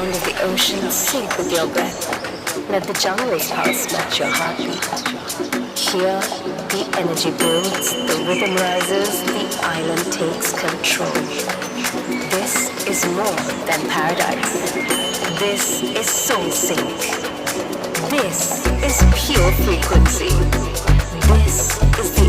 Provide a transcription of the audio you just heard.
sound of the ocean sync with your breath. Let the jungle's pulse match your heartbeat. Here, the energy builds, the rhythm rises, the island takes control. This is more than paradise. This is soul sync. This is pure frequency. This is the